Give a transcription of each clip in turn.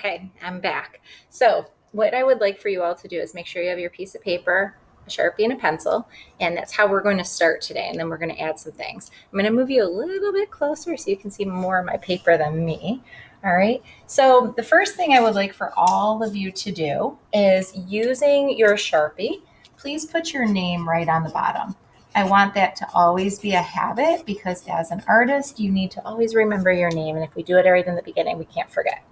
Okay, I'm back. So what I would like for you all to do is make sure you have your piece of paper, a Sharpie, and a pencil, and that's how we're going to start today, and then we're going to add some things. I'm going to move you a little bit closer so you can see more of my paper than me. All right, so the first thing I would like for all of you to do is using your Sharpie, please put your name right on the bottom. I want that to always be a habit because as an artist, you need to always remember your name, and if we do it right in the beginning, we can't forget.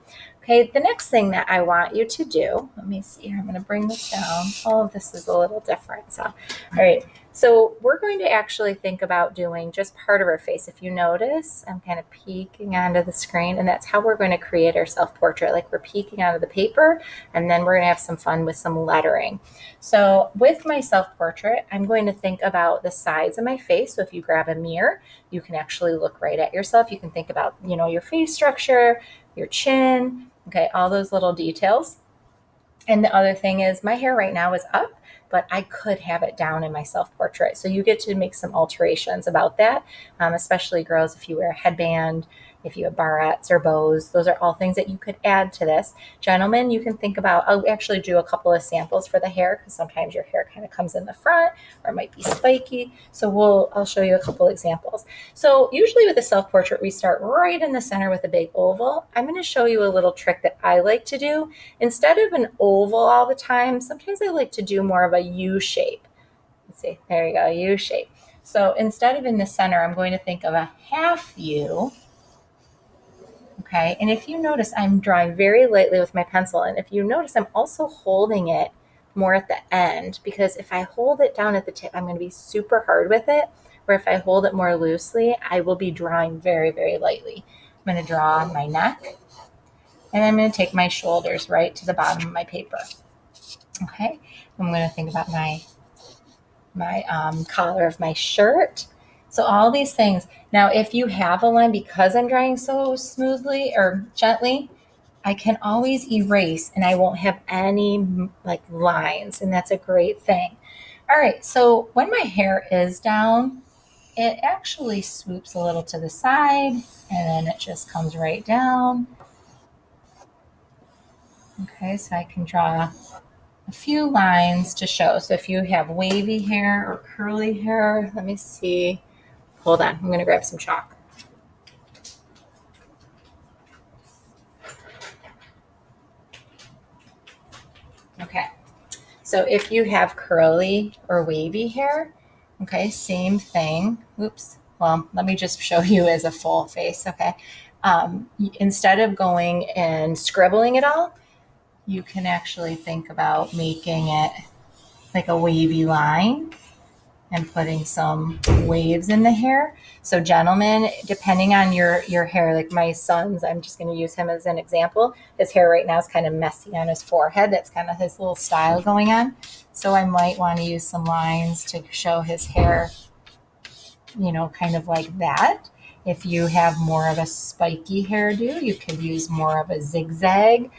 Okay, the next thing that I want you to do, let me see here, I'm going to bring this down. All of this is a little different. So, all right, so we're going to actually think about doing just part of our face. If you notice, I'm kind of peeking onto the screen, and that's how we're going to create our self-portrait. Like we're peeking onto the paper, and then we're going to have some fun with some lettering. So with my self-portrait, I'm going to think about the sides of my face. So if you grab a mirror, you can actually look right at yourself. You can think about, your face structure, your chin, okay, all those little details. And the other thing is my hair right now is up, but I could have it down in my self-portrait. So you get to make some alterations about that, especially girls, if you wear a headband, if you have barrettes or bows, those are all things that you could add to this. Gentlemen, you can think about, I'll actually do a couple of samples for the hair because sometimes your hair kind of comes in the front or it might be spiky. So I'll show you a couple examples. So usually with a self-portrait, we start right in the center with a big oval. I'm going to show you a little trick that I like to do. Instead of an oval all the time, sometimes I like to do more of a U shape. Let's see, there you go, U shape. So instead of in the center, I'm going to think of a half U. Okay, and if you notice, I'm drawing very lightly with my pencil. And if you notice, I'm also holding it more at the end because if I hold it down at the tip, I'm going to be super hard with it. Where if I hold it more loosely, I will be drawing very, very lightly. I'm going to draw my neck, and I'm going to take my shoulders right to the bottom of my paper. Okay, I'm going to think about my collar of my shirt. So all these things. Now, if you have a line, because I'm drawing so smoothly or gently, I can always erase and I won't have any like lines. And that's a great thing. All right. So when my hair is down, it actually swoops a little to the side and then it just comes right down. Okay. So I can draw a few lines to show. So if you have wavy hair or curly hair, let me see. Hold on, I'm going to grab some chalk. Okay, so if you have curly or wavy hair, okay, same thing. Oops, well, let me just show you as a full face, okay? Instead of going and scribbling it all, you can actually think about making it like a wavy line and putting some waves in the hair. So gentlemen, depending on your hair, like my son's, I'm just going to use him as an example. His hair right now is kind of messy on his forehead. That's kind of his little style going on. So I might want to use some lines to show his hair, kind of like that. If you have more of a spiky hairdo, you could use more of a zigzag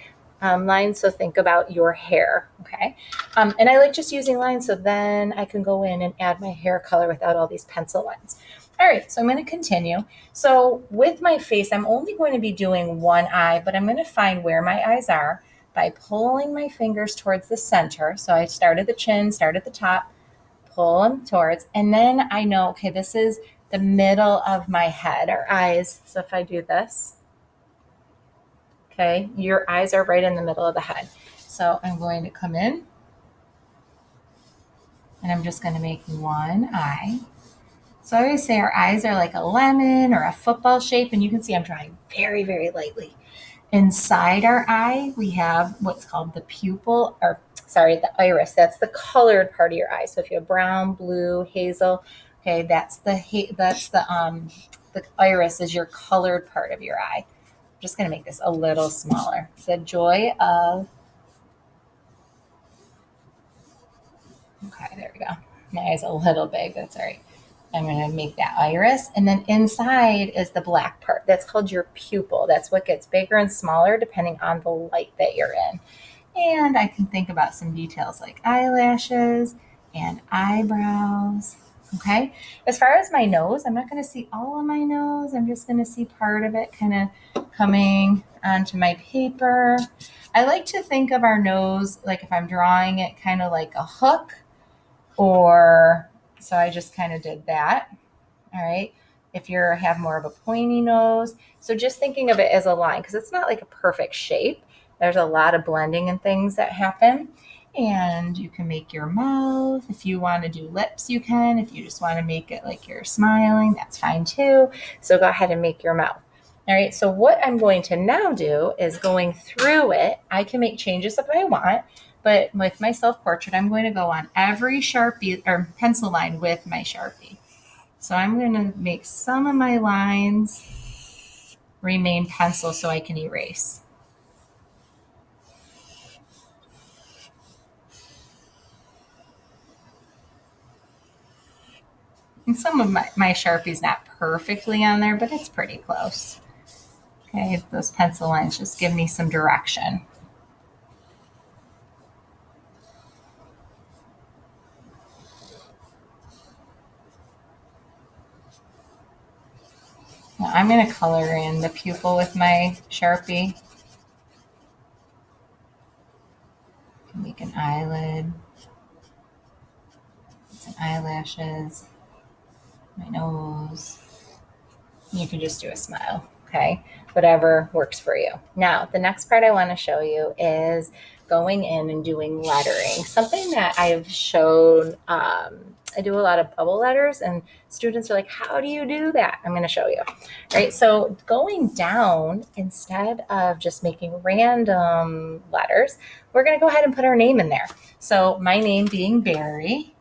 line. So think about your hair, okay? And I like just using lines so then I can go in and add my hair color without all these pencil lines. All right, so I'm going to continue. So with my face, I'm only going to be doing one eye, but I'm going to find where my eyes are by pulling my fingers towards the center. So I start at the chin, start at the top, pull them towards, and then I know, okay, this is the middle of my head or eyes. So if I do this, okay, your eyes are right in the middle of the head. So I'm going to come in and I'm just going to make one eye. So I always say our eyes are like a lemon or a football shape, and you can see I'm drawing very, very lightly. Inside our eye, we have what's called the pupil, the iris. That's the colored part of your eye. So if you have brown, blue, hazel, okay, that's the iris is your colored part of your eye. I'm just going to make this a little smaller. The joy of, okay, there we go. My eye's a little big. That's all right. I'm going to make that iris. And then inside is the black part. That's called your pupil. That's what gets bigger and smaller depending on the light that you're in. And I can think about some details like eyelashes and eyebrows. Okay. As far as my nose, I'm not going to see all of my nose. I'm just going to see part of it kind of coming onto my paper. I like to think of our nose, like if I'm drawing it kind of like a hook, or so I just kind of did that. All right. If you have more of a pointy nose, so just thinking of it as a line, because it's not like a perfect shape. There's a lot of blending and things that happen. And you can make your mouth. If you want to do lips, you can. If you just want to make it like you're smiling, that's fine too. So go ahead and make your mouth. All right, so what I'm going to now do is going through it. I can make changes if I want, but with my self-portrait, I'm going to go on every Sharpie or pencil line with my Sharpie. So I'm going to make some of my lines remain pencil so I can erase. And some of my Sharpie's not perfectly on there, but it's pretty close. Okay, those pencil lines just give me some direction. Now I'm going to color in the pupil with my Sharpie. Make an eyelid, some eyelashes, my nose. You can just do a smile, okay? Whatever works for you. Now, the next part I want to show you is going in and doing lettering. Something that I've shown, I do a lot of bubble letters, and students are like, how do you do that? I'm going to show you, right? So going down, instead of just making random letters, we're going to go ahead and put our name in there. So my name being Barry,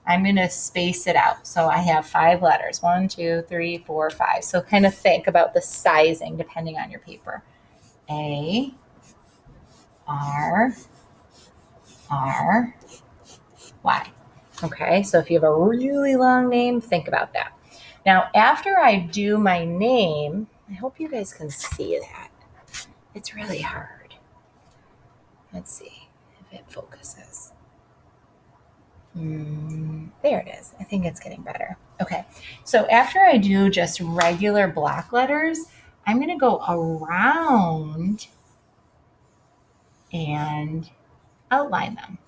I'm going to space it out. So I have 5 letters, 1, 2, 3, 4, 5. So kind of think about the sizing depending on your paper. A, R, R, Y. Okay, so if you have a really long name, think about that. Now, after I do my name, I hope you guys can see that. It's really hard. Let's see if it focuses. There it is. I think it's getting better. Okay, so after I do just regular block letters, I'm going to go around and outline them.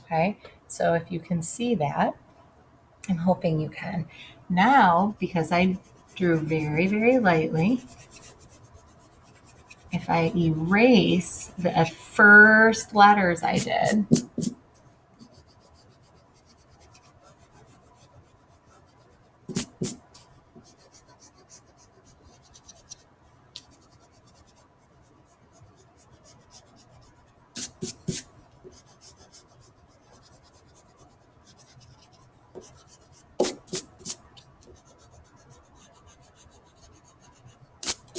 Okay, so if you can see that, I'm hoping you can. Now, because I drew very, very lightly, if I erase the first letters I did,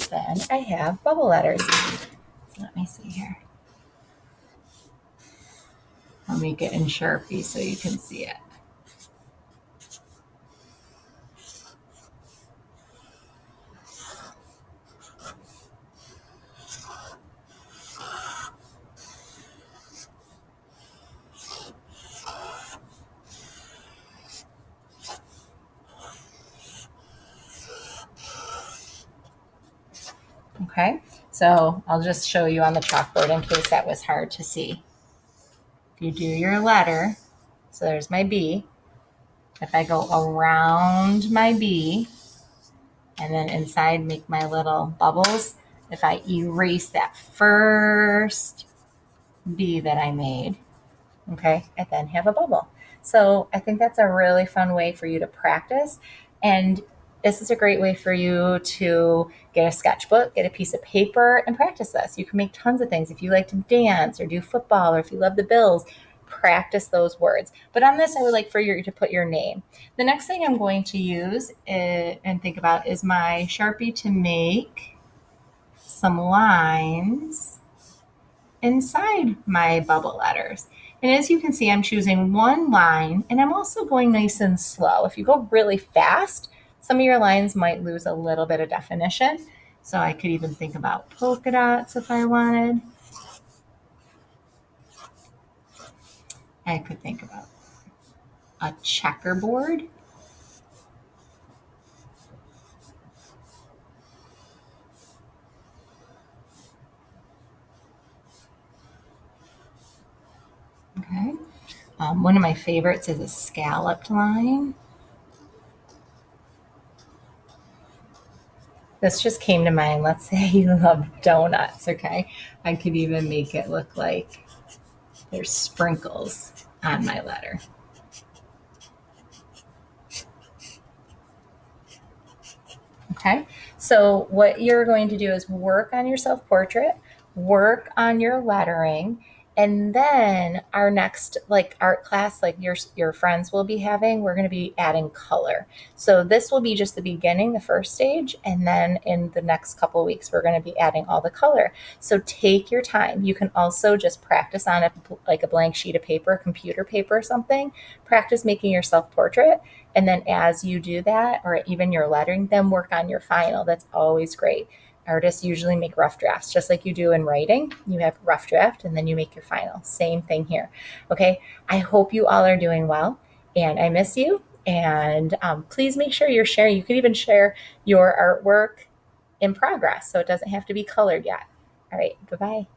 then I have bubble letters. So let me see here. I'll make it in Sharpie so you can see it. Okay, so I'll just show you on the chalkboard in case that was hard to see. If you do your letter, so there's my B. If I go around my B and then inside make my little bubbles, if I erase that first B that I made, okay, I then have a bubble. So I think that's a really fun way for you to practice. And this is a great way for you to get a sketchbook, get a piece of paper, and practice this. You can make tons of things. If you like to dance or do football, or if you love the Bills, practice those words. But on this, I would like for you to put your name. The next thing I'm going to use and think about is my Sharpie to make some lines inside my bubble letters. And as you can see, I'm choosing one line, and I'm also going nice and slow. If you go really fast, Some of your lines might lose a little bit of definition. So I could even think about polka dots if I wanted. I could think about a checkerboard. Okay. One of my favorites is a scalloped line. This just came to mind. Let's say you love donuts, okay? I could even make it look like there's sprinkles on my letter. Okay, so what you're going to do is work on your self portrait, work on your lettering, and then our next like art class, like your friends will be having, we're going to be adding color. So this will be just the beginning, the first stage, and then in the next couple of weeks, we're going to be adding all the color. So take your time. You can also just practice on like a blank sheet of paper, computer paper or something. Practice making your self portrait. And then as you do that, or even your lettering, then work on your final. That's always great. Artists usually make rough drafts, just like you do in writing. You have rough draft and then you make your final. Same thing here. Okay. I hope you all are doing well and I miss you. And please make sure you're sharing. You can even share your artwork in progress so it doesn't have to be colored yet. All right. Bye bye.